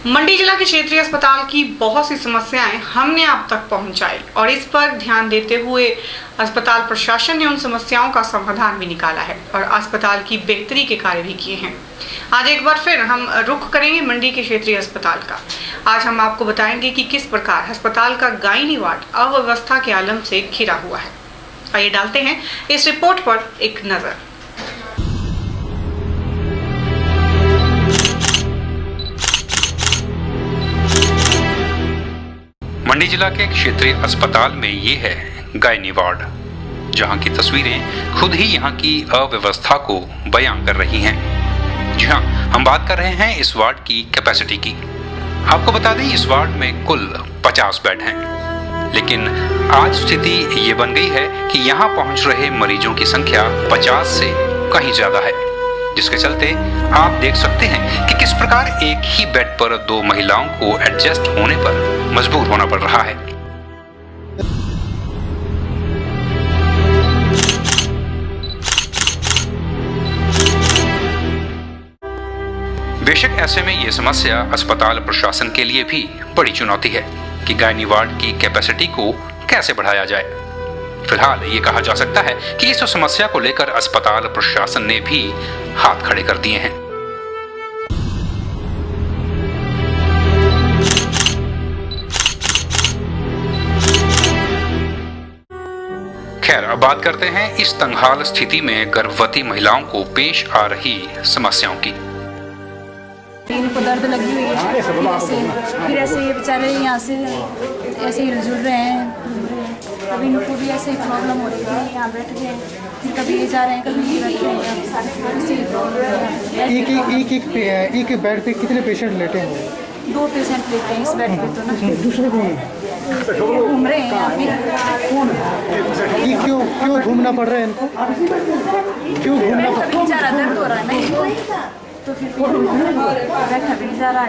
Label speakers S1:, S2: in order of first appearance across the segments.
S1: मंडी जिला के क्षेत्रीय अस्पताल की बहुत सी समस्याएं हमने आप तक पहुंचाई और इस पर ध्यान देते हुए अस्पताल प्रशासन ने उन समस्याओं का समाधान भी निकाला है और अस्पताल की बेहतरी के कार्य भी किए हैं। आज एक बार फिर हम रुख करेंगे मंडी के क्षेत्रीय अस्पताल का। आज हम आपको बताएंगे कि किस प्रकार अस्पताल का गायनी वार्ड अव्यवस्था के आलम से घिरा हुआ है। आइए डालते हैं इस रिपोर्ट पर एक नजर।
S2: मंडी जिला के क्षेत्रीय अस्पताल में ये है गायनी वार्ड, जहां की तस्वीरें खुद ही यहां की अव्यवस्था को बयां कर रही हैं। जी हां, हम बात कर रहे हैं इस वार्ड की कैपेसिटी की। आपको बता दें, इस वार्ड में कुल 50 बेड हैं, लेकिन आज स्थिति ये बन गई है कि यहां पहुंच रहे मरीजों की संख्या 50 से कहीं ज्यादा है, जिसके चलते आप देख सकते हैं कि किस प्रकार एक ही बेड पर 2 महिलाओं को एडजस्ट होने पर मजबूर होना पड़ रहा है। बेशक ऐसे में ये समस्या अस्पताल प्रशासन के लिए भी बड़ी चुनौती है कि गायनी वार्ड की कैपेसिटी को कैसे बढ़ाया जाए। फिलहाल ये कहा जा सकता है कि इस समस्या को लेकर अस्पताल प्रशासन ने भी हाथ खड़े कर दिए हैं। खैर, अब बात करते हैं इस तंगहाल स्थिति में गर्भवती महिलाओं को पेश आ रही समस्याओं की।
S3: इनको दर्द लगी हुई है, फिर ऐसे ये बेचारे यहाँ से ऐसे ही जुड़ रहे हैं। अभी इनको भी ऐसे ही प्रॉब्लम हो रही है, यहाँ बैठ गए, फिर कभी ये जा रहे हैं, कभी ये बैठ रहे हैं, ऐसे ही प्रॉब्लम है।
S4: एक बेड पे कितने पेशेंट लेटे हैं?
S3: 2 पेशेंट लेते हैं इस बेड पे। तो ना
S4: दूसरे कौन
S3: घूम रहे हैं यहाँ पे।
S4: क्यों घूमना पड़ रहा है इनको? क्यों घूमना पड़ रहा है?
S3: बेचारा दर्द हो रहा है ना, तो फिर बैठा भी नहीं जा रहा है।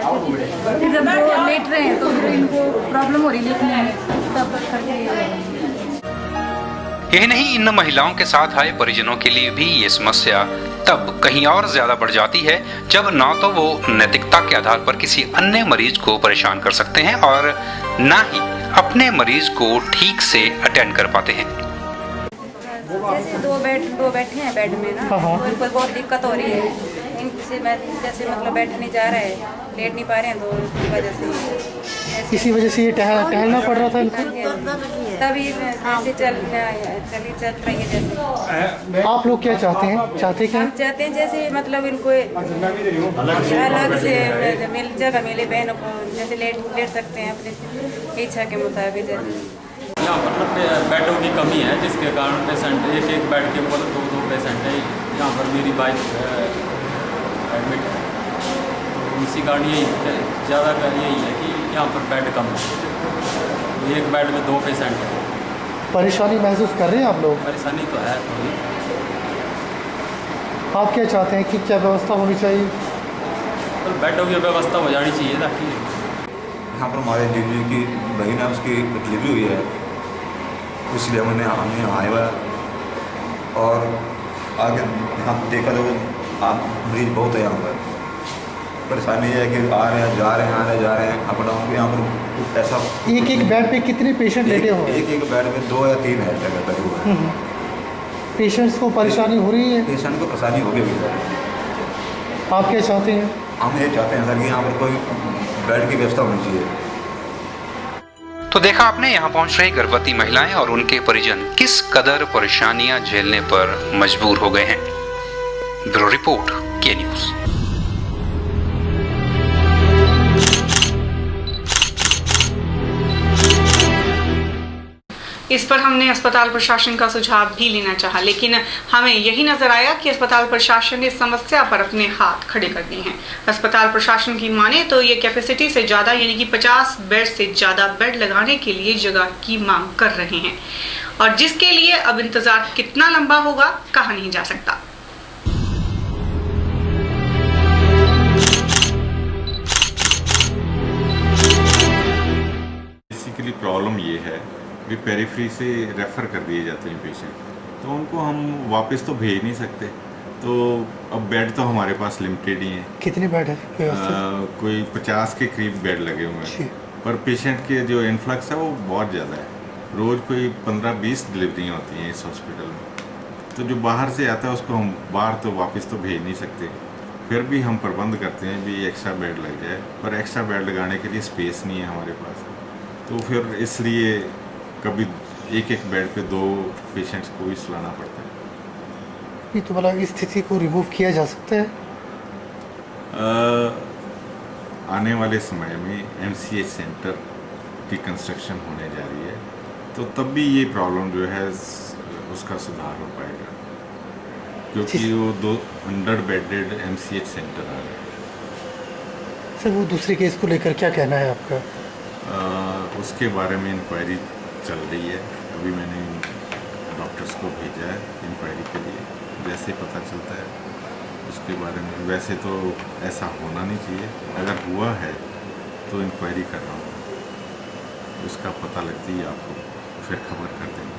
S3: फिर जब वो लेट रहे हैं तो फिर इनको प्रॉब्लम हो रही है लेटने में, तब करके।
S2: यही नहीं, इन महिलाओं के साथ आए परिजनों के लिए भी ये समस्या तब कहीं और ज्यादा बढ़ जाती है जब ना तो वो नैतिकता के आधार पर किसी अन्य मरीज को परेशान कर सकते हैं और ना ही अपने मरीज को ठीक से अटेंड कर पाते हैं।
S3: जैसे दो बैठे हैं बेड में ना, तो इनको बहुत दिक्कत हो रही है। इनसे जैसे मतलब बैठ नहीं जा रहा है, लेट नहीं पा रहे हैं, तो उसकी वजह से
S4: इसी वजह से ये टहलना पड़ रहा था इनको।
S3: तभी ऐसे चल रही है। जैसे
S4: आप लोग क्या चाहते हैं?
S3: हम चाहते हैं जैसे मतलब इनको अलग से जगह मिले, बहनों को जैसे लेट सकते हैं अपनी इच्छा के मुताबिक। जैसे
S5: यहाँ मतलब बेडों की कमी है, जिसके कारण पेशेंट एक बेड के ऊपर 2 पेशेंट है। यहाँ पर मेरी वाइफ एडमिट है, तो इसी कारण यही ज़्यादा यही है कि यहाँ पर बेड कम है। एक बेड में 2 पेशेंट हैं।
S4: परेशानी महसूस कर रहे हैं आप लोग?
S5: परेशानी तो है थोड़ी।
S4: आप क्या चाहते हैं कि क्या व्यवस्था होनी चाहिए?
S5: तो बेडों की व्यवस्था हो जानी चाहिए ताकि
S6: यहाँ पर हमारे दीदी की बहन है, उसकी डिलीवरी हुई है, इसलिए हमने आए हुआ है। और आगे यहाँ देखा तो आप मरीज बहुत है यहाँ पर। परेशानी ये है कि आ रहे हैं, जा रहे हैं, आने जा रहे हैं, अप डाउन। यहाँ पर ऐसा
S4: एक बेड पे कितने पेशेंट लेटे हो?
S6: एक बेड में 2 या 3 है लगे हुए।
S4: पेशेंट्स को परेशानी हो रही है?
S6: पेशेंट को परेशानी होगी भी सर।
S4: आप क्या चाहते हैं?
S6: हम ये चाहते हैं सर कि यहाँ पर कोई बेड की व्यवस्था होनी चाहिए।
S2: तो देखा आपने, यहाँ पहुंच रही गर्भवती महिलाएं और उनके परिजन किस कदर परेशानियां झेलने पर मजबूर हो गए हैं। ब्यूरो रिपोर्ट, के न्यूज़।
S1: इस पर हमने अस्पताल प्रशासन का सुझाव भी लेना चाहा, लेकिन हमें यही नजर आया कि अस्पताल प्रशासन ने इस समस्या पर अपने हाथ खड़े कर दिए हैं। अस्पताल प्रशासन की माने तो ये कैपेसिटी से ज़्यादा यानी कि 50 बेड से ज़्यादा बेड लगाने के लिए जगह की मांग कर रहे हैं और जिसके लिए अब इंतजार कितना लंबा होगा कहा नहीं जा सकता।
S7: बेसिकली प्रॉब्लम ये है कि पेरिफेरी से रेफ़र कर दिए जाते हैं पेशेंट, तो उनको हम वापस तो भेज नहीं सकते। तो अब बेड तो हमारे पास लिमिटेड ही हैं।
S4: कितने बेड है व्यवस्थित?
S7: कोई 50 के करीब बेड लगे हुए
S4: जी।
S7: हैं, पर पेशेंट के जो इन्फ्लक्स है वो बहुत ज़्यादा है। रोज़ कोई 15-20 डिलीवरियाँ होती हैं इस हॉस्पिटल में। तो जो बाहर से आता है उसको हम बाहर तो वापस तो भेज नहीं सकते, फिर भी हम प्रबंध करते हैं भी एक्स्ट्रा बेड लग जाए, पर एक्स्ट्रा बेड लगाने के लिए स्पेस नहीं है हमारे पास। तो फिर इसलिए कभी एक बेड पे 2 पेशेंट्स को भी सुलाना पड़ता है।
S4: ये तो मतलब इस स्थिति को रिमूव किया जा सकता है?
S7: आने वाले समय में MCH सेंटर की कंस्ट्रक्शन होने जा रही है, तो तब भी ये प्रॉब्लम जो है उसका सुधार हो पाएगा, क्योंकि वो 2 अंडर बेडेड MCH सेंटर आ रहे हैं।
S4: सर वो दूसरे केस को लेकर क्या कहना है आपका?
S7: उसके बारे में इंक्वायरी चल रही है। अभी मैंने डॉक्टर्स को भेजा है इंक्वायरी के लिए। जैसे पता चलता है उसके बारे में, वैसे तो ऐसा होना नहीं चाहिए, अगर हुआ है तो इंक्वायरी कर रहा हूँ, उसका पता लगती है आपको फिर खबर कर देंगे।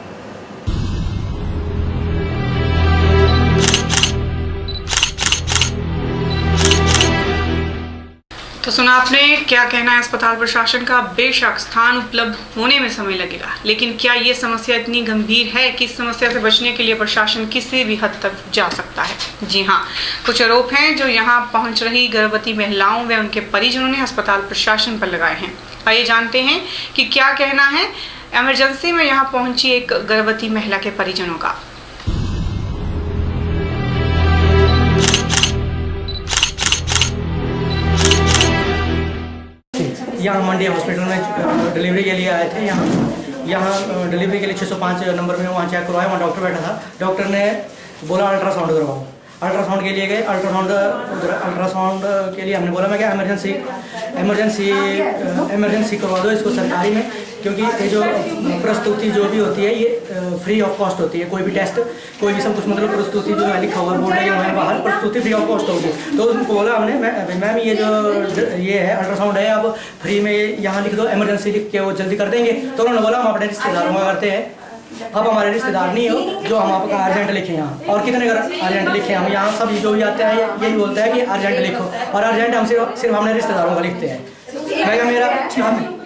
S1: तो सुना आपने क्या कहना है अस्पताल प्रशासन का। बेशक स्थान उपलब्ध होने में समय लगेगा, लेकिन क्या ये समस्या इतनी गंभीर है कि इस समस्या से बचने के लिए प्रशासन किसी भी हद तक जा सकता है? जी हाँ, कुछ आरोप हैं जो यहाँ पहुँच रही गर्भवती महिलाओं व उनके परिजनों ने अस्पताल प्रशासन पर लगाए हैं। आइए जानते हैं कि क्या कहना है इमरजेंसी में यहाँ पहुंची एक गर्भवती महिला के परिजनों का।
S8: यहाँ मंडी हॉस्पिटल में डिलीवरी के लिए आए थे। यहाँ डिलीवरी के लिए 605 नंबर में वहाँ चेक करवाया। वहाँ डॉक्टर बैठा था। डॉक्टर ने बोला अल्ट्रासाउंड करवाओ। अल्ट्रासाउंड के लिए गए। अल्ट्रासाउंड के लिए हमने बोला मैं क्या इमरजेंसी करवा दो इसको सरकारी में, क्योंकि ये जो प्रस्तुति जो भी होती है ये फ्री ऑफ कॉस्ट होती है। कोई भी टेस्ट कोई भी सब कुछ मतलब प्रस्तुति जो है लिखा हुआ बोर्ड लगे हुए हैं बाहर, प्रस्तुति फ्री ऑफ कॉस्ट होगी। तो उनको बोला हमने मैम ये जो ये है अल्ट्रासाउंड है आप फ्री में यहाँ लिख दो, इमरजेंसी लिख के वो जल्दी कर देंगे। तो उन्होंने बोला हम अपने रिश्तेदारों का करते हैं, अब हमारे रिश्तेदार नहीं हो जो हम आपका अर्जेंट लिखें यहाँ। और कितने अर्जेंट लिखें हम यहाँ, सब जो भी आते हैं यही बोलते हैं कि अर्जेंट लिखो, और अर्जेंट हम सिर्फ हमने रिश्तेदारों का लिखते हैं। मेरा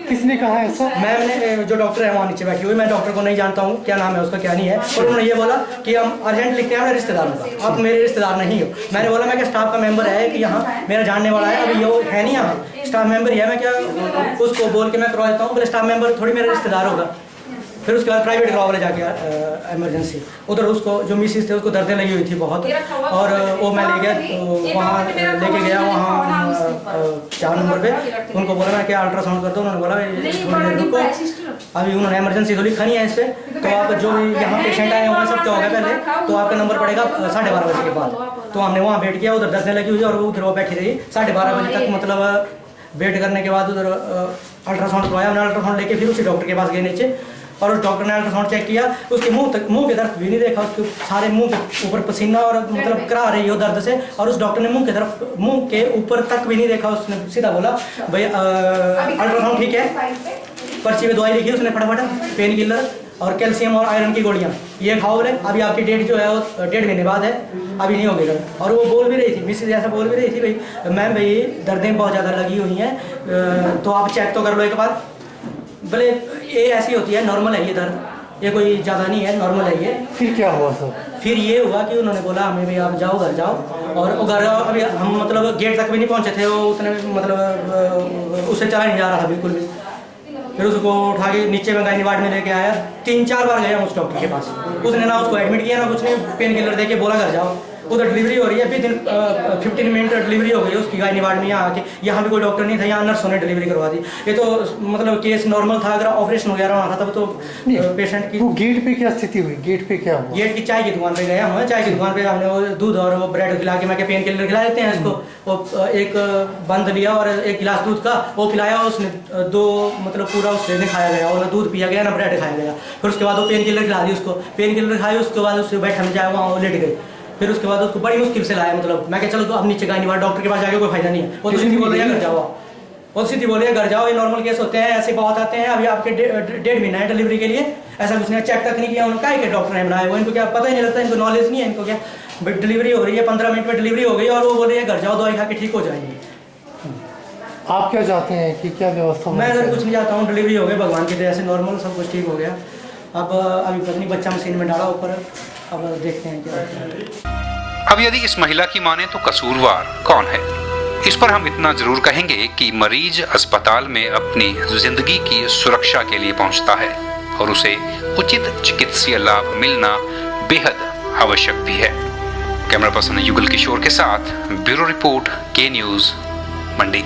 S4: किसने कहा ऐसा?
S8: मैम ने, जो डॉक्टर है वहाँ नीचे बैठी हुई, मैं डॉक्टर को नहीं जानता हूँ क्या नाम है उसका क्या नहीं है, और उन्होंने ये बोला कि हम अर्जेंट लिखते हैं अपने रिश्तेदारों का, आप मेरे रिश्तेदार नहीं हो। मैंने बोला मैं क्या स्टाफ का मेंबर है कि यहाँ मेरा जानने वाला है, अभी ये है नहीं यहाँ स्टाफ मेंबर ही है, मैं क्या उसको बोल के मैं करवा देता हूँ। बोले स्टाफ मेंबर थोड़ी मेरा रिश्तेदार होगा। फिर उसके बाद प्राइवेट करवा बोले जाके इमरजेंसी। उधर उसको जो मिसिस थे उसको दर्दें लगी हुई थी बहुत, और वो मैं ले गया तो वहाँ लेके गया वहाँ 4 नंबर पे। उनको बोला मैं क्या अल्ट्रासाउंड कर दो। उन्होंने बोला थोड़ी देर रुको, अभी उन्होंने इमरजेंसी तो लिखा नहीं है इस पर। तो आप जो यहाँ पेशेंट आए होंगे सब क्या होगा पहले, तो आपका नंबर पड़ेगा 12:30 बजे के बाद। तो हमने वहाँ वेट किया, उधर दर्दें लगी हुई और उधर वो बैठी रही 12:30 बजे तक। मतलब वेट करने के बाद उधर अल्ट्रासाउंड करवाया हमने। अल्ट्रासाउंड लेके फिर उसी डॉक्टर के पास गए नीचे, और उस डॉक्टर ने अल्ट्रासाउंड चेक किया। उसके मुंह की तरफ भी नहीं देखा, उसके सारे मुंह के ऊपर पसीना और मतलब करा रही हो दर्द से, और उस डॉक्टर ने मुंह के ऊपर तक भी नहीं देखा। उसने सीधा बोला भाई अल्ट्रासाउंड ठीक है, पर्ची में दवाई लिखी उसने फटाफट, पेन किलर और कैल्शियम और आयरन की गोलियाँ ये खाओ बोले। अभी आपकी डेट जो है वो 1.5 महीने बाद है, अभी नहीं होगी। और वो बोल भी रही थी, मिसेज ऐसा बोल भी रही थी भाई मैम भाई दर्दें बहुत ज़्यादा लगी हुई हैं, तो आप चेक तो कर लो एक बार। बोले ये ऐसी होती है, नॉर्मल है ये दर्द, ये कोई ज़्यादा नहीं है, नॉर्मल है ये।
S4: फिर क्या हुआ सर?
S8: फिर ये हुआ कि उन्होंने बोला हमें भाई आप जाओ घर जाओ, और वो घर अभी हम मतलब गेट तक भी नहीं पहुंचे थे, वो उतने मतलब उससे चला नहीं जा रहा था बिल्कुल भी। फिर उसको उठा के नीचे में गायनी वार्ड में लेके आया। 3-4 बार गया उस डॉक्टर के पास, उसने ना उसको एडमिट किया ना कुछ नहीं, पेन किलर दे के बोला घर जाओ। उधर डिलीवरी हो रही है, अभी 15 मिनट डिलीवरी हो गई उसकी गायनी वार्ड में। यहाँ आके यहाँ भी कोई डॉक्टर नहीं था, यहाँ नर्सों ने डिलीवरी करवा दी। ये तो मतलब केस नॉर्मल था, अगर ऑपरेशन वगैरह होना था तब तो पेशेंट की।
S4: वो गेट पे क्या स्थिति हुई? गेट पे क्या हुआ?
S8: गेट की चाय की दुकान पे गया हूँ, चाय की दुकान पे हमने वो दूध और वो ब्रेड खिला के, मैं क्या पेन किलर खिला देते हैं इसको, वो एक बंद लिया और 1 गिलास दूध का वो पिलाया। उसने 2 मतलब पूरा उससे नहीं खाया गया, और ना दूध पिया गया ना ब्रेड खाया गया। फिर उसके बाद वो पेन किलर खिला दी उसको, पेन किलर खाई। उसके बाद उससे बैठने जाए वहाँ वो लेट गई। फिर उसके बाद उसको बड़ी मुश्किल से लाया, मतलब मैं क्या चलो तो अब नीचे गायनी वार्ड डॉक्टर के पास जाके कोई फायदा नहीं है। वो तो सीधी बोल रही है घर जाओ, वो सीधी बोल रही है घर जाओ, ये नॉर्मल केस होते हैं, ऐसे बहुत आते हैं। अभी आपके 1.5 महीना है डिलीवरी के लिए, ऐसा कुछ नहीं, चेक तक नहीं किया उनका के डॉक्टर ने बनाया वो। इनको क्या पता ही नहीं लगता, इनको नॉलेज नहीं है, इनको क्या डिलीवरी हो रही है, 15 मिनट में डिलीवरी हो गई और वो बोल रही है घर जाओ दवाई खा के ठीक हो जाएंगे।
S4: आप क्या चाहते हैं कि क्या व्यवस्था
S8: मैं
S4: होनी
S8: सर कुछ
S4: चाहिए?
S8: नहीं चाहता हूँ, डिलीवरी हो गई भगवान की दया से, नॉर्मल सब कुछ ठीक हो गया। अब अभी पता नहीं बच्चा मशीन में डाला ऊपर, अब देखते हैं क्या होता है।
S2: अब यदि इस महिला की माने तो कसूरवार कौन है? इस पर हम इतना जरूर कहेंगे कि मरीज अस्पताल में अपनी जिंदगी की सुरक्षा के लिए पहुंचता है और उसे उचित चिकित्सीय लाभ मिलना बेहद आवश्यक भी है। कैमरा पर्सन युगल किशोर के साथ ब्यूरो रिपोर्ट, के न्यूज, मंडी।